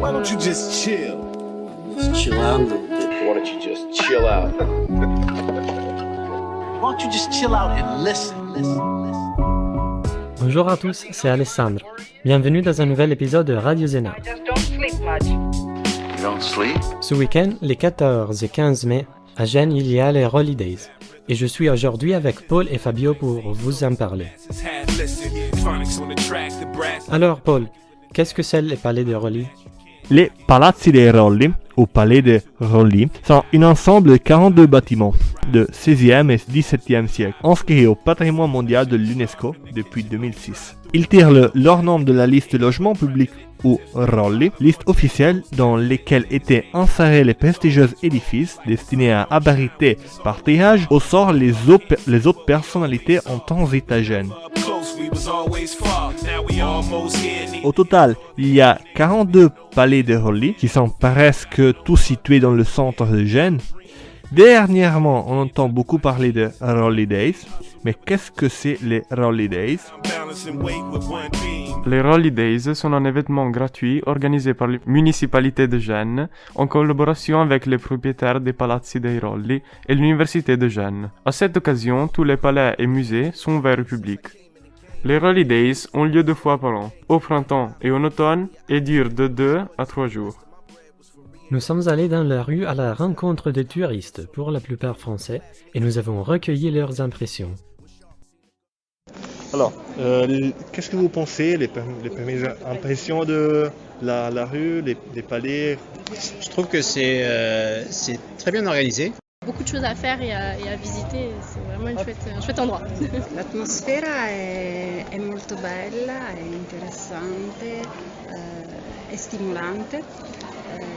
Why don't you just chill? Just chill out a little bit. Why don't you just chill out? Why don't you just chill out and listen? Bonjour à tous, c'est Alessandro. Bienvenue dans un nouvel épisode de Radio Zena. You don't sleep? Ce week-end, les 14 et 15 mai, à Gênes, il y a les Rolly Days. Et je suis aujourd'hui avec Paul et Fabio pour vous en parler. Alors Paul, qu'est-ce que c'est les palais de Rolly? Les Palazzi dei Rolli, ou Palais de Rolli, sont un ensemble de 42 bâtiments de 16e et 17e siècle, inscrits au patrimoine mondial de l'UNESCO depuis 2006. Ils tirent leur nom de la liste de logements publics ou Rolli, liste officielle dans laquelle étaient insérés les prestigieux édifices destinés à abriter par tirage au sort les autres personnalités en transit à Gênes. Au total, il y a 42 palais de Rolli qui sont presque tous situés dans le centre de Gênes. Dernièrement, on entend beaucoup parler de Rolly Days, mais qu'est-ce que c'est les Rolly Days? Les Rolly Days sont un événement gratuit organisé par la municipalité de Gênes en collaboration avec les propriétaires des Palazzi dei Rolli et l'université de Gênes. À cette occasion, tous les palais et musées sont ouverts au public. Les Rolly Days ont lieu 2 fois par an, au printemps et en automne, et durent de 2 à 3 jours. Nous sommes allés dans la rue à la rencontre des touristes, pour la plupart français, et nous avons recueilli leurs impressions. Alors, qu'est-ce que vous pensez, les premières impressions de la rue, les palais? Je trouve que c'est très bien organisé. Beaucoup de choses à faire et à visiter, c'est vraiment un chouette endroit. L'atmosfera è molto bella, è interessante, è stimolante,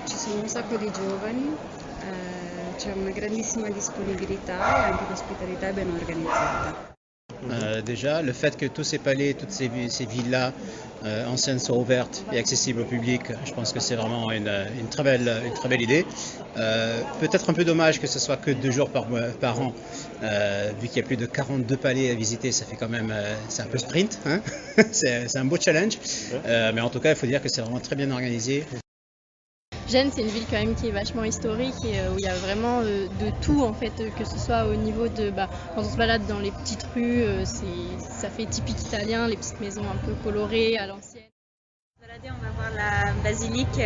ci sono un sacco di giovani, c'è una grandissima disponibilità e anche l'ospitalità è ben organizzata. Déjà, le fait que tous ces palais, toutes ces villas anciennes soient ouvertes et accessibles au public, je pense que c'est vraiment une très belle idée. Peut-être un peu dommage que ce soit que 2 jours par an, vu qu'il y a plus de 42 palais à visiter, ça fait quand même, c'est un peu sprint, hein. c'est un beau challenge, mais en tout cas, il faut dire que c'est vraiment très bien organisé. Gênes, c'est une ville quand même qui est vachement historique et où il y a vraiment de tout en fait, que ce soit au niveau de quand on se balade dans les petites rues, ça fait typique italien, les petites maisons un peu colorées à l'ancienne. On va voir la basilique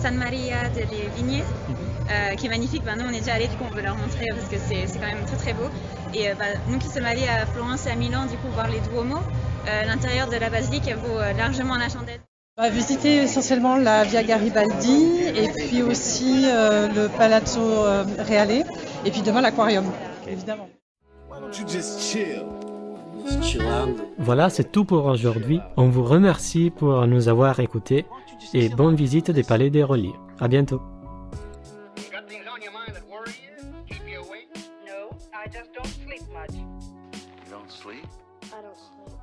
San Maria delle Vigne, qui est magnifique. Nous on est déjà allés, du coup on veut leur montrer parce que c'est quand même très très beau. Et nous qui sommes allés à Florence et à Milan, du coup voir les Duomo, l'intérieur de la basilique elle vaut largement la chandelle. On va visiter essentiellement la Via Garibaldi et puis aussi le Palazzo Reale et puis demain l'aquarium, évidemment. Why don't you just chill? Just chill out a little bit. Voilà, c'est tout pour aujourd'hui. On vous remercie pour nous avoir écoutés et bonne visite des palais des Rolly. À bientôt. You don't sleep? You don't sleep? I don't sleep.